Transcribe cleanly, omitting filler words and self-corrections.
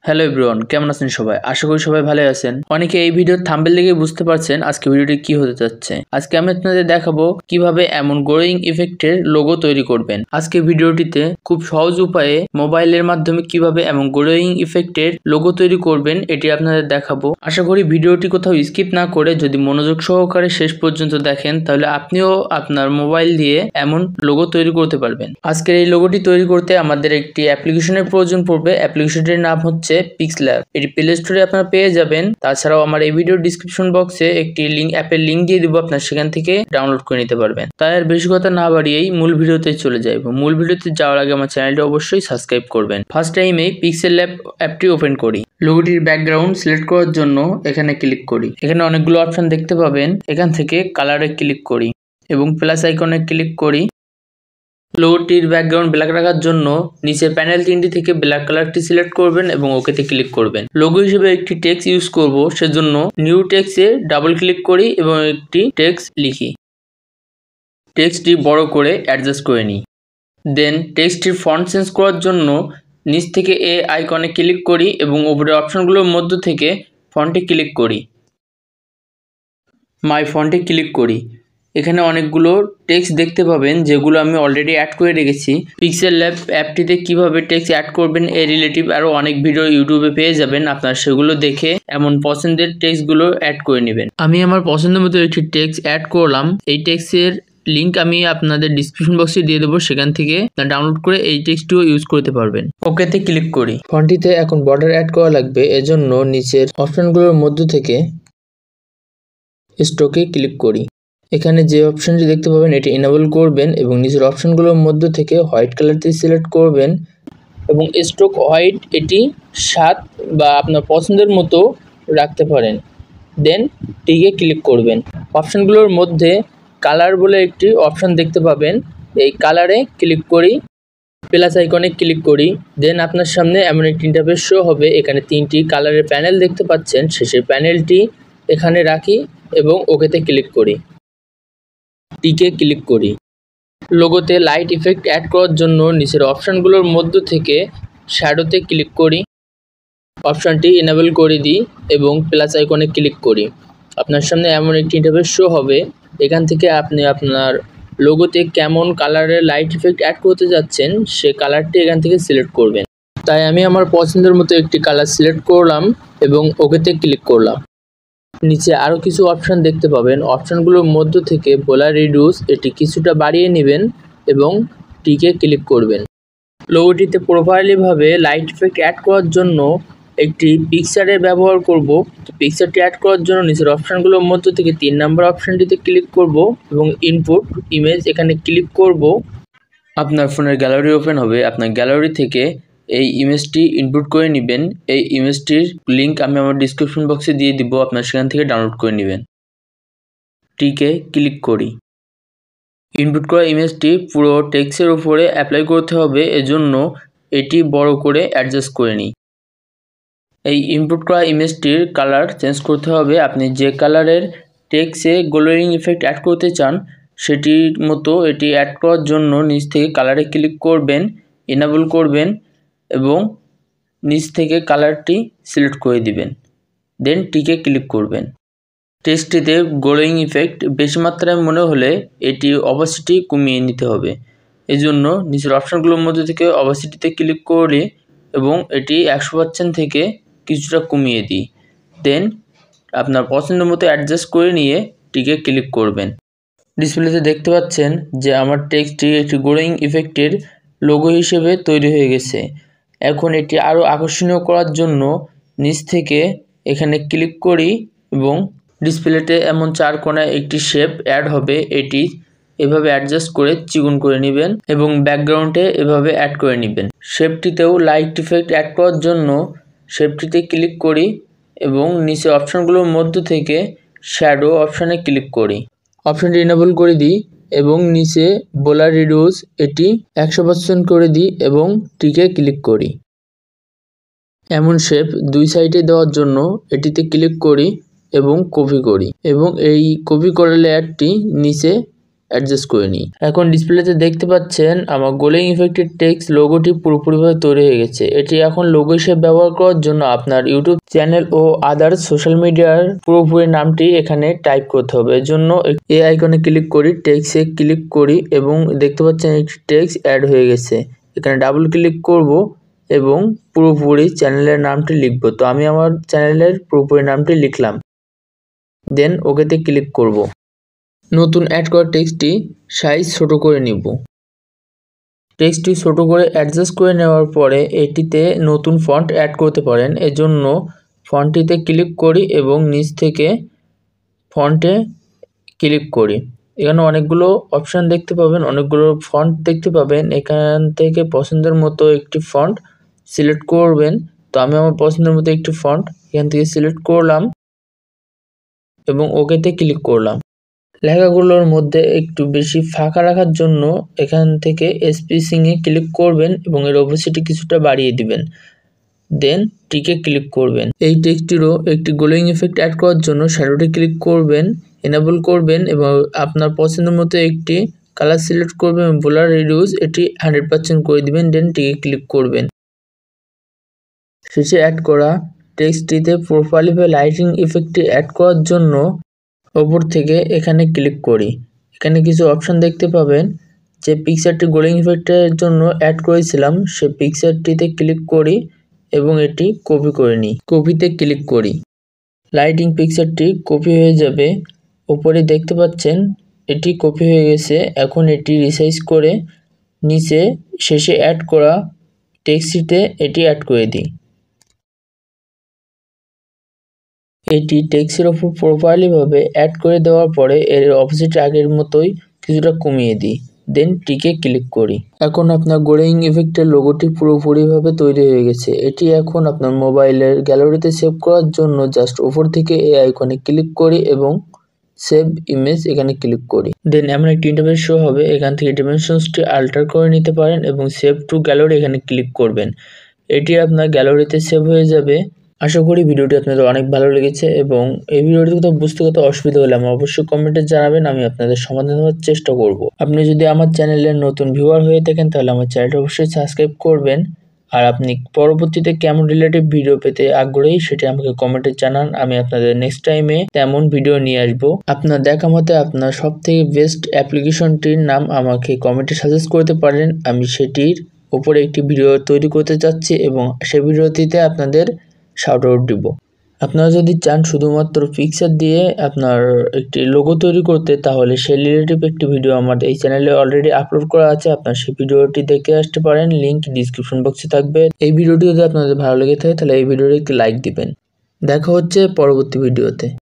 Hello everyone, কেমন আছেন সবাই? আশা করি সবাই ভালো আছেন। অনেকে এই ভিডিওর থাম্বনেল দেখে বুঝতে পারছেন আজকে ভিডিওটি কি হতে যাচ্ছে। আজকে আমি আপনাদের দেখাবো কিভাবে এমন গ্লোয়িং ইফেক্টের লোগো তৈরি করবেন। আজকে ভিডিওটিতে খুব সহজ উপায়ে মোবাইলের মাধ্যমে কিভাবে এমন গ্লোয়িং ইফেক্টের লোগো তৈরি করবেন এটি আপনাদের দেখাবো। আশা করি ভিডিওটি কোথাও স্কিপ না করে যদি মনোযোগ সহকারে শেষ পর্যন্ত দেখেন তাহলে আপনিও আপনার মোবাইল দিয়ে এমন লোগো তৈরি করতে পারবেন। আজকের এই লোগোটি তৈরি করতে আমাদের একটি অ্যাপ্লিকেশনের প্রয়োজন পড়বে। অ্যাপ্লিকেশনটির নাম হচ্ছে Pixellab। এটি প্লে স্টোরে আপনারা পেয়ে যাবেন। তাছাড়াও আমার এই ভিডিও ডিসক্রিপশন বক্সে একটি অ্যাপের লিংক দিয়ে দিব, আপনারা সেখান থেকে ডাউনলোড করে নিতে পারবেন। তাই আর বেশি কথা না বাড়িয়েই মূল ভিডিওতে চলে যাইব। মূল ভিডিওতে যাওয়ার আগে আমার চ্যানেলটি অবশ্যই সাবস্ক্রাইব করবেন। ফার্স্ট টাইমে Pixellap অ্যাপটি ওপেন করি। লোগোটির ব্যাকগ্রাউন্ড সিলেক্ট করার জন্য এখানে ক্লিক করি। এখানে অনেকগুলো অপশন দেখতে পাবেন। এখান থেকে কালারে ক্লিক করি এবং প্লাস আইকনে ক্লিক করি। লোগোটির ব্যাকগ্রাউন্ড ব্ল্যাক রাখার জন্য নিচের প্যানেল তিনটি থেকে ব্ল্যাক কালারটি সিলেক্ট করবেন এবং ওকেতে ক্লিক করবেন। লোগো হিসেবে একটি টেক্সট ইউজ করব, সেজন্য নিউ টেক্সটে ডাবল ক্লিক করি এবং একটি টেক্সট লিখি। টেক্সটটি বড় করে অ্যাডজাস্ট করে নিই। দেন টেক্সটটির ফন্ট চেঞ্জ করার জন্য নিচ থেকে এ আইকনে ক্লিক করি এবং উপরের অপশনগুলোর মধ্য থেকে ফন্টে ক্লিক করি। মাই ফন্টে ক্লিক করি। এখানে অনেকগুলো টেক্সট দেখতে পাবেন যেগুলো আমি অলরেডি অ্যাড করে রেখেছি। Pixellap অ্যাপটিতে কিভাবে টেক্সট অ্যাড করবেন এই রিলেটিভ আরও অনেক ভিডিও ইউটিউবে পেয়ে যাবেন। আপনারা সেগুলো দেখে এমন পছন্দের টেক্সটগুলো অ্যাড করে নেবেন। আমি আমার পছন্দের মতো একটি টেক্সট অ্যাড করলাম। এই টেক্সটের লিঙ্ক আমি আপনাদের ডিসক্রিপশন বক্সে দিয়ে দেবো, সেখান থেকে ডাউনলোড করে এই টেক্সটটিও ইউজ করতে পারবেন। ওকেতে ক্লিক করি। ফন্টটিতে এখন বর্ডার অ্যাড করা লাগবে, এজন্য নিচের অপশনগুলোর মধ্য থেকে স্ট্রোকে ক্লিক করি। এখানে যে অপশনটি দেখতে পাবেন এটি এনেবল করবেন এবং নিচের অপশনগুলোর মধ্য থেকে হোয়াইট কালারটি সিলেক্ট করবেন এবং স্ট্রোক হোয়াইট এটি 7 বা আপনার পছন্দের মতো রাখতে পারেন। দেন টিকে ক্লিক করবেন। অপশনগুলোর মধ্যে কালার বলে একটি অপশন দেখতে পাবেন, এই কালারে ক্লিক করি, প্লাস আইকনে ক্লিক করি। দেন আপনার সামনে এমন একটি ইন্টারফেস শো হবে। এখানে তিনটি কালারের প্যানেল দেখতে পাচ্ছেন। শেষের প্যানেলটি এখানে রাখি এবং ওকেতে ক্লিক করি, টিকে ক্লিক করি। লোগোতে লাইট ইফেক্ট অ্যাড করার জন্য নিচের অপশানগুলোর মধ্য থেকে শ্যাডোতে ক্লিক করি, অপশানটি এনেবল করে দিই এবং প্লাস আইকনে ক্লিক করি। আপনার সামনে এমন একটি ইন্টারফেস শো হবে। এখান থেকে আপনি আপনার লোগোতে কেমন কালারের লাইট ইফেক্ট অ্যাড করতে যাচ্ছেন সে কালারটি এখান থেকে সিলেক্ট করবেন। তাই আমি আমার পছন্দের মতো একটি কালার সিলেক্ট করলাম এবং ওকেতে ক্লিক করলাম। নিচে আরও কিছু অপশান দেখতে পাবেন। অপশানগুলোর মধ্য থেকে বোলার রিডিউস এটি কিছুটা বাড়িয়ে নেবেন এবং টিকে ক্লিক করবেন। লোগোটিতে প্রপারলিভাবে লাইট ইফেক্ট অ্যাড করার জন্য একটি পিকচারের ব্যবহার করব। পিকচারটি অ্যাড করার জন্য নিচের অপশানগুলোর মধ্য থেকে 3 নম্বর অপশানটিতে ক্লিক করব এবং ইনপুট ইমেজ এখানে ক্লিক করব। আপনার ফোনের গ্যালারি ওপেন হবে। আপনার গ্যালারি থেকে এই ইমেজটি ইনপুট করে নেবেন। এই ইমেজটির লিঙ্ক আমি আমার ডিসক্রিপশন বক্সে দিয়ে দিব, আপনার সেখান থেকে ডাউনলোড করে নেবেন। টিকে ক্লিক করি। ইনপুট করা ইমেজটি পুরো টেক্সটের উপরে অ্যাপ্লাই করতে হবে, এজন্য এটি বড় করে অ্যাডজাস্ট করে নিই। এই ইনপুট করা ইমেজটির কালার চেঞ্জ করতে হবে। আপনি যে কালারের টেক্সটে গ্লোয়িং ইফেক্ট অ্যাড করতে চান সেটির মতো এটি অ্যাড করার জন্য নিচ থেকে কালারে ক্লিক করবেন, এনেবল করবেন এবং নিচ থেকে কালারটি সিলেক্ট করে দিবেন। দেন টিকে ক্লিক করবেন। টেক্সটটিতে গ্লোয়িং ইফেক্ট বেশি মাত্রায় মনে হলে এটি অপাসিটি কমিয়ে নিতে হবে। এজন্য নিচের অপশানগুলোর মধ্যে থেকে অপাসিটিতে ক্লিক করি এবং এটি 100% থেকে কিছুটা কমিয়ে দিই। দেন আপনার পছন্দের মতো অ্যাডজাস্ট করে নিয়ে টিকে ক্লিক করবেন। ডিসপ্লেতে দেখতে পাচ্ছেন যে আমার টেক্সটটি একটি গ্লোয়িং ইফেক্টের লোগো হিসেবে তৈরি হয়ে গেছে। এখন এটি আরও আকর্ষণীয় করার জন্য নিচ থেকে এখানে ক্লিক করি এবং ডিসপ্লেতে এমন 4 কোণায় একটি শেপ অ্যাড হবে। এটি এভাবে অ্যাডজাস্ট করে চিকন করে নেবেন এবং ব্যাকগ্রাউন্ডে এভাবে অ্যাড করে নেবেন। শেপটিতেও লাইট ইফেক্ট অ্যাড করার জন্য শেপটিতে ক্লিক করি এবং নিচে অপশানগুলোর মধ্য থেকে শ্যাডো অপশানে ক্লিক করি। অপশানটি এনেবল করে দিই এবং নিচে বোলার রিডিউস এটি 100% করে দিই এবং টিকে ক্লিক করি। এমন শেপ দুই সাইডে দেওয়ার জন্য এটিতে ক্লিক করি এবং কপি করি এবং এই কপি করা লেয়ারটি নিচে অ্যাডজাস্ট করে নিই। এখন ডিসপ্লেতে দেখতে পাচ্ছেন আমার গ্লোয়িং ইফেক্টের টেক্সট লোগোটি পুরোপুরিভাবে তৈরি হয়ে গেছে। এটি এখন লোগো হিসেবে ব্যবহার করার জন্য আপনার ইউটিউব চ্যানেল ও আদার্স সোশ্যাল মিডিয়ার পুরোপুরি নামটি এখানে টাইপ করতে হবে। এর জন্য এই আইকনে ক্লিক করি, টেক্সটে ক্লিক করি এবং দেখতে পাচ্ছেন একটি টেক্সট অ্যাড হয়ে গেছে। এখানে ডাবল ক্লিক করব এবং পুরোপুরি চ্যানেলের নামটি লিখব। তো আমি আমার চ্যানেলের পুরোপুরি নামটি লিখলাম, দেন ওকেতে ক্লিক করব। নতুন অ্যাড করা টেক্সটটি সাইজ ছোট করে নিব। টেক্সটটি ছোট করে অ্যাডজাস্ট করে নেওয়ার পরে এটিতে নতুন ফন্ট অ্যাড করতে পারেন। এজন্য ফন্টটিতে ক্লিক করি এবং নিচ থেকে ফন্টে ক্লিক করি। এখানে অনেকগুলো অপশান দেখতে পাবেন, অনেকগুলো ফন্ট দেখতে পাবেন। এখান থেকে পছন্দের মতো একটি ফন্ট সিলেক্ট করবেন। তো আমি আমার পছন্দের মতো একটি ফন্ট এখান থেকে সিলেক্ট করলাম এবং ওকেতে ক্লিক করলাম। লেখাগুলোর মধ্যে একটু বেশি ফাঁকা রাখার জন্য এখান থেকে স্পেসিংয়ে ক্লিক করবেন এবং এর অপোসিটি কিছুটা বাড়িয়ে দিবেন, দেন টিকে ক্লিক করবেন। এই টেক্সটটিরও একটি গ্লোয়িং ইফেক্ট অ্যাড করার জন্য শ্যাডোতে ক্লিক করবেন, এনেবল করবেন এবং আপনার পছন্দের মতো একটি কালার সিলেক্ট করবেন। ব্লার রিডিউস এটি 100% করে দিবেন, দেন টিকে ক্লিক করবেন। শেষে অ্যাড করা টেক্সটটিতে প্রোফাইল বা লাইটিং ইফেক্টটি অ্যাড করার জন্য ওপর থেকে এখানে ক্লিক করি। এখানে কিছু অপশান দেখতে পাবেন। যে পিকচারটি গ্লোয়িং ইফেক্টের জন্য অ্যাড করেছিলাম সেই পিকচারটিতে ক্লিক করি এবং এটি কপি করে নিই। কপিতে ক্লিক করি, লাইটিং পিকচারটি কপি হয়ে যাবে। উপরে দেখতে পাচ্ছেন এটি কপি হয়ে গেছে। এখন এটি রিসাইজ করে নিচে শেষে অ্যাড করা টেক্সটটিতে এটি অ্যাড করে দিই। এটি টেক্সটের ওপর প্রপারলিভাবে অ্যাড করে দেওয়ার পরে এর অপোজিট আগের মতোই কিছুটা কমিয়ে দিই, দেন টিকে ক্লিক করি। এখন আপনার গ্লোয়িং ইফেক্টের লোগোটি পুরোপুরিভাবে তৈরি হয়ে গেছে। এটি এখন আপনার মোবাইলের গ্যালারিতে সেভ করার জন্য জাস্ট ওপর থেকে এই আইকনে ক্লিক করি এবং সেভ ইমেজ এখানে ক্লিক করি। দেন এমন একটি ইন্টারফেস শো হবে। এখান থেকে ডিমেনশনসটি আল্টার করে নিতে পারেন এবং সেভ টু গ্যালারি এখানে ক্লিক করবেন। এটি আপনার গ্যালারিতে সেভ হয়ে যাবে। আশা করি ভিডিওটি আপনাদের অনেক ভালো লেগেছে এবং এই ভিডিওটি কোথাও বুঝতে কোথাও অসুবিধা হলে আমার অবশ্যই কমেন্টে জানাবেন, আমি আপনাদের সমাধান দেওয়ার চেষ্টা করব। আপনি যদি আমার চ্যানেলের নতুন ভিউয়ার হয়ে থাকেন তাহলে আমার চ্যানেলটি অবশ্যই সাবস্ক্রাইব করবেন। আর আপনি পরবর্তীতে কেমন রিলেটিভ ভিডিও পেতে আগ্রহী সেটি আমাকে কমেন্টে জানান, আমি আপনাদের নেক্সট টাইমে তেমন ভিডিও নিয়ে আসবো। আপনার দেখা মতে আপনার সবথেকে বেস্ট অ্যাপ্লিকেশনটির নাম আমাকে কমেন্টে সাজেস্ট করতে পারেন। আমি সেটির উপরে একটি ভিডিও তৈরি করতে চাচ্ছি এবং সেই ভিডিওটিতে আপনাদের শাউট আউট দিব। আপনারা যদি চান শুধুমাত্র পিকচার দিয়ে আপনার একটি লোগো তৈরি করতে, তাহলে সেই রিলেটিভ একটি ভিডিও আমার এই চ্যানেলে অলরেডি আপলোড করা আছে, আপনার সেই ভিডিওটি দেখে আসতে পারেন, লিংক ডিসক্রিপশন বক্সে থাকবে। এই ভিডিওটি যদি আপনাদের ভালো লেগে থাকে তাহলে এই ভিডিওটি একটি লাইক দিবেন। দেখা হচ্ছে পরবর্তী ভিডিওতে।